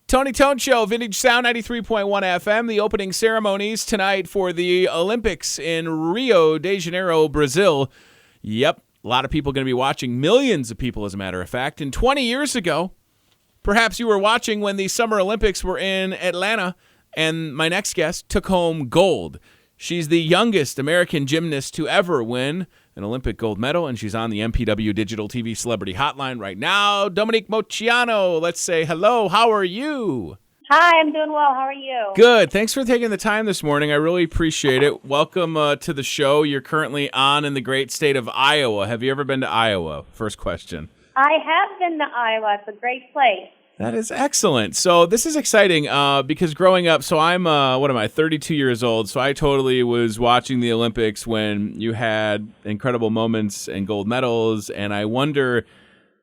Tony Tone Show, Vintage Sound 93.1 FM. The opening ceremonies tonight for the Olympics in Rio de Janeiro, Brazil. Yep, a lot of people going to be watching, millions of people as a matter of fact. And 20 years ago, perhaps you were watching when the Summer Olympics were in Atlanta, and my next guest took home gold. She's the youngest American gymnast to ever win an Olympic gold medal, and she's on the MPW Digital TV Celebrity Hotline right now. Dominique Moceanu, let's say hello. How are you? Hi, I'm doing well. How are you? Good. Thanks for taking the time this morning. I really appreciate it. Welcome to the show. You're currently on in the great state of Iowa. Have you ever been to Iowa? First question. I have been to Iowa. It's a great place. That is excellent. So this is exciting because growing up, so I'm, 32 years old, so I totally was watching the Olympics when you had incredible moments and gold medals, and I wonder,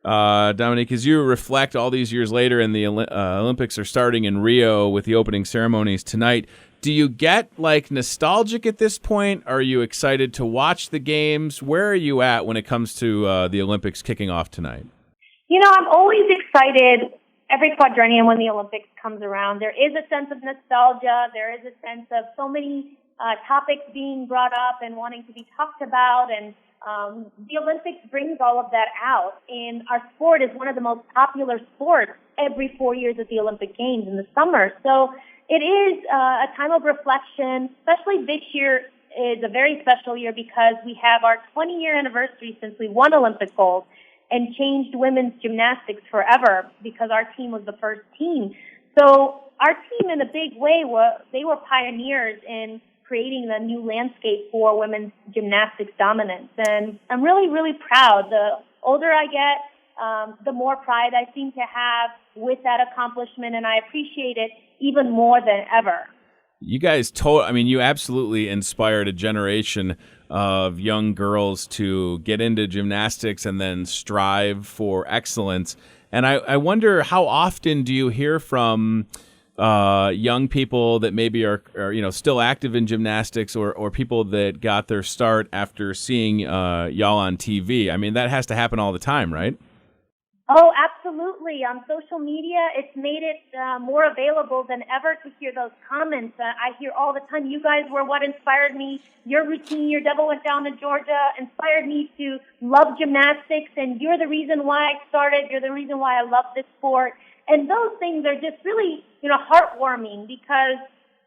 Dominique, as you reflect all these years later and the Olympics are starting in Rio with the opening ceremonies tonight, do you get nostalgic at this point? Are you excited to watch the games? Where are you at when it comes to the Olympics kicking off tonight? I'm always excited every quadrennium when the Olympics comes around. There is a sense of nostalgia. There is a sense of so many topics being brought up and wanting to be talked about. And the Olympics brings all of that out. And our sport is one of the most popular sports every 4 years at the Olympic Games in the summer. So it is a time of reflection, especially this year is a very special year because we have our 20-year anniversary since we won Olympic gold and changed women's gymnastics forever because our team was the first team. So our team, in a big way, they were pioneers in creating the new landscape for women's gymnastics dominance. And I'm really, really proud. The older I get, the more pride I seem to have with that accomplishment, and I appreciate it even more than ever. You guys you absolutely inspired a generation of young girls to get into gymnastics and then strive for excellence. And I wonder, how often do you hear from young people that maybe are still active in gymnastics or people that got their start after seeing y'all on TV? I mean, that has to happen all the time, right? Oh, absolutely. On social media, it's made it more available than ever to hear those comments. I hear all the time, you guys were what inspired me. Your routine, your devil went down to Georgia, inspired me to love gymnastics, and you're the reason why I started. You're the reason why I love this sport. And those things are just really, heartwarming because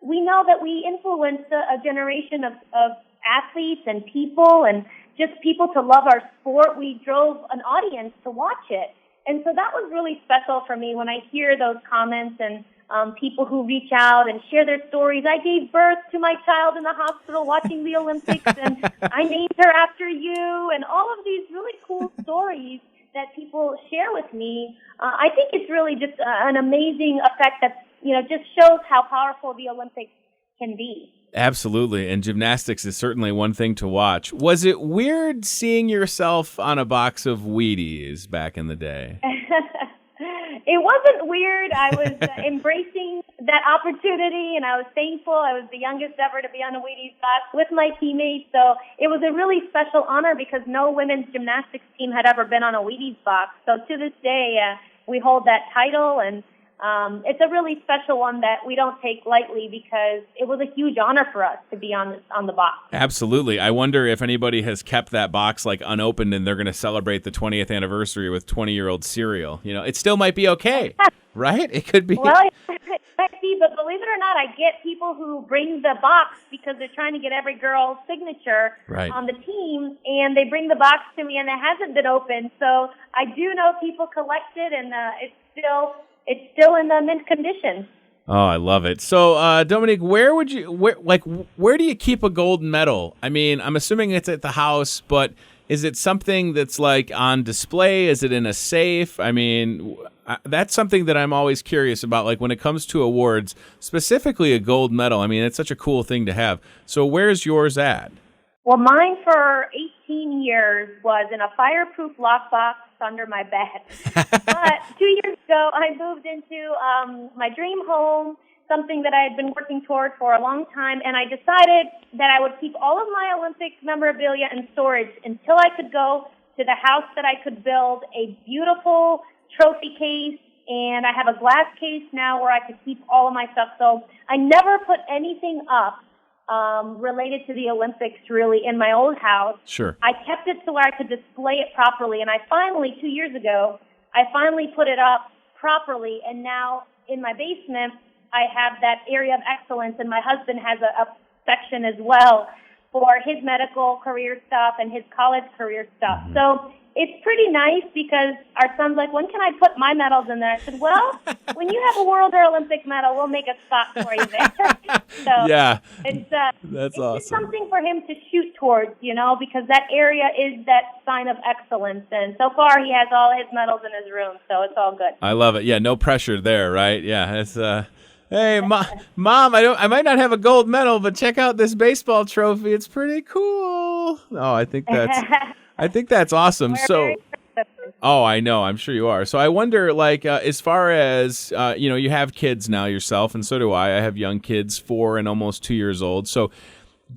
we know that we influenced a generation of athletes and people and just people to love our sport. We drove an audience to watch it. And so that was really special for me when I hear those comments and people who reach out and share their stories. I gave birth to my child in the hospital watching the Olympics, and I named her after you, and all of these really cool stories that people share with me. I think it's really just an amazing effect that, just shows how powerful the Olympics can be. Absolutely, and gymnastics is certainly one thing to watch. Was it weird seeing yourself on a box of Wheaties back in the day? It wasn't weird. I was embracing that opportunity, and I was thankful. I was the youngest ever to be on a Wheaties box with my teammates, so it was a really special honor because no women's gymnastics team had ever been on a Wheaties box. So to this day, we hold that title, and it's a really special one that we don't take lightly because it was a huge honor for us to be on the box. Absolutely. I wonder if anybody has kept that box unopened and they're going to celebrate the 20th anniversary with 20-year-old cereal. It still might be okay, right? It could be. Well, it might be, but believe it or not, I get people who bring the box because they're trying to get every girl's signature on the team, and they bring the box to me, and it hasn't been opened. So I do know people collect it, and it's still in the mint condition. Oh, I love it. So, Dominique, where do you keep a gold medal? I mean, I'm assuming it's at the house, but is it something that's on display? Is it in a safe? I mean, that's something that I'm always curious about. When it comes to awards, specifically a gold medal. I mean, it's such a cool thing to have. So, where's yours at? Well, mine for 18 years was in a fireproof lockbox under my bed. But 2 years ago, I moved into my dream home, something that I had been working toward for a long time, and I decided that I would keep all of my Olympic memorabilia in storage until I could go to the house that I could build a beautiful trophy case and I have a glass case now where I could keep all of my stuff. So I never put anything up related to the Olympics really in my old house. Sure. I kept it so where I could display it properly, and I finally, 2 years ago, put it up properly, and now in my basement, I have that area of excellence, and my husband has a section as well for his medical career stuff and his college career stuff. Mm-hmm. So it's pretty nice because our son's like, when can I put my medals in there? I said, well, when you have a World or Olympic medal, we'll make a spot for you there. So yeah, it's awesome. Just something for him to shoot towards, because that area is that sign of excellence. And so far, he has all his medals in his room, so it's all good. I love it. Yeah, no pressure there, right? Yeah, it's hey, Mom, I might not have a gold medal, but check out this baseball trophy. It's pretty cool. Oh, I think that's awesome. So, I know. I'm sure you are. So I wonder, as far as, you have kids now yourself, and so do I. I have young kids, 4 and almost 2 years old. So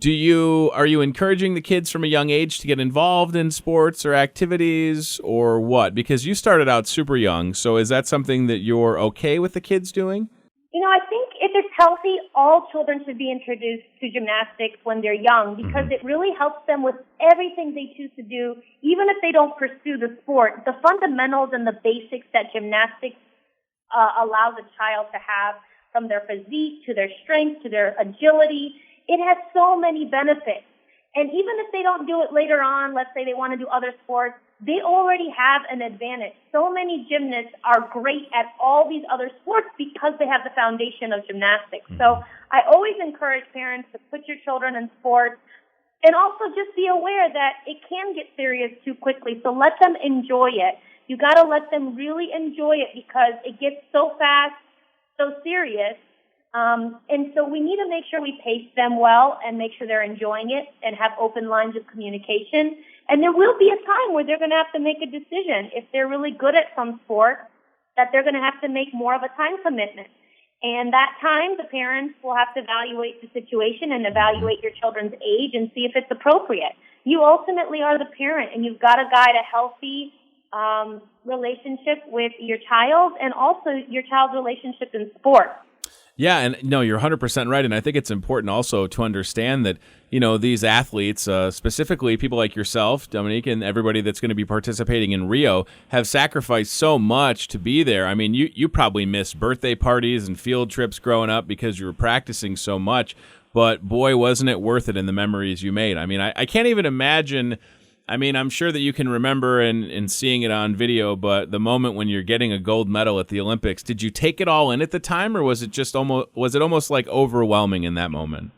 are you encouraging the kids from a young age to get involved in sports or activities or what? Because you started out super young. So is that something that you're okay with the kids doing? I think if it's healthy, all children should be introduced to gymnastics when they're young because it really helps them with everything they choose to do, even if they don't pursue the sport. The fundamentals and the basics that gymnastics allows a child to have, from their physique to their strength to their agility, it has so many benefits. And even if they don't do it later on, let's say they want to do other sports, they already have an advantage. So many gymnasts are great at all these other sports because they have the foundation of gymnastics. So I always encourage parents to put your children in sports and also just be aware that it can get serious too quickly. So let them enjoy it. You got to let them really enjoy it because it gets so fast, so serious. And so we need to make sure we pace them well and make sure they're enjoying it and have open lines of communication. And there will be a time where they're going to have to make a decision. If they're really good at some sport, that they're going to have to make more of a time commitment. And that time, the parents will have to evaluate the situation and evaluate your children's age and see if it's appropriate. You ultimately are the parent, and you've got to guide a healthy relationship with your child and also your child's relationship in sport. Yeah, and no, you're 100% right, and I think it's important also to understand that, these athletes, specifically people like yourself, Dominique, and everybody that's going to be participating in Rio, have sacrificed so much to be there. I mean, you probably missed birthday parties and field trips growing up because you were practicing so much, but boy, wasn't it worth it in the memories you made. I mean, I can't even imagine. I mean, I'm sure that you can remember and seeing it on video, but the moment when you're getting a gold medal at the Olympics, did you take it all in at the time, or was it almost like overwhelming in that moment?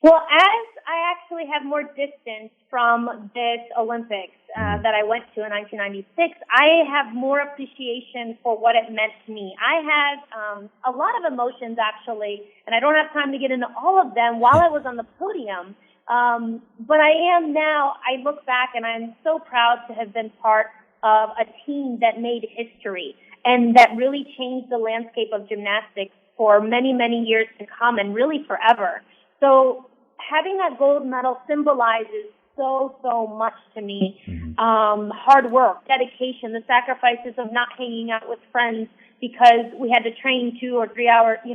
Well, as I actually have more distance from this Olympics that I went to in 1996, I have more appreciation for what it meant to me. I had a lot of emotions, actually, and I don't have time to get into all of them while I was on the podium. But I am now, I look back and I'm so proud to have been part of a team that made history and that really changed the landscape of gymnastics for many, many years to come and really forever. So having that gold medal symbolizes so much to me. Hard work, dedication, the sacrifices of not hanging out with friends because we had to train 2 or 3 hours, 2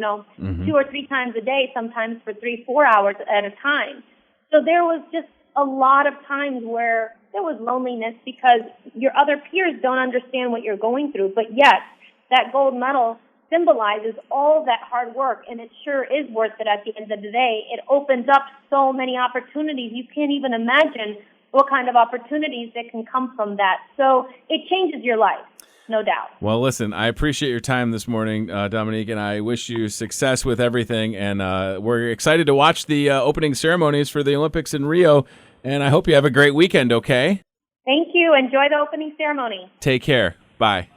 or 3 times a day, sometimes for 3-4 hours at a time. So there was just a lot of times where there was loneliness because your other peers don't understand what you're going through. But yes, that gold medal symbolizes all that hard work, and it sure is worth it at the end of the day. It opens up so many opportunities. You can't even imagine what kind of opportunities that can come from that. So it changes your life. No doubt. Well, listen, I appreciate your time this morning, Dominique, and I wish you success with everything. And we're excited to watch the opening ceremonies for the Olympics in Rio. And I hope you have a great weekend, okay? Thank you. Enjoy the opening ceremony. Take care. Bye.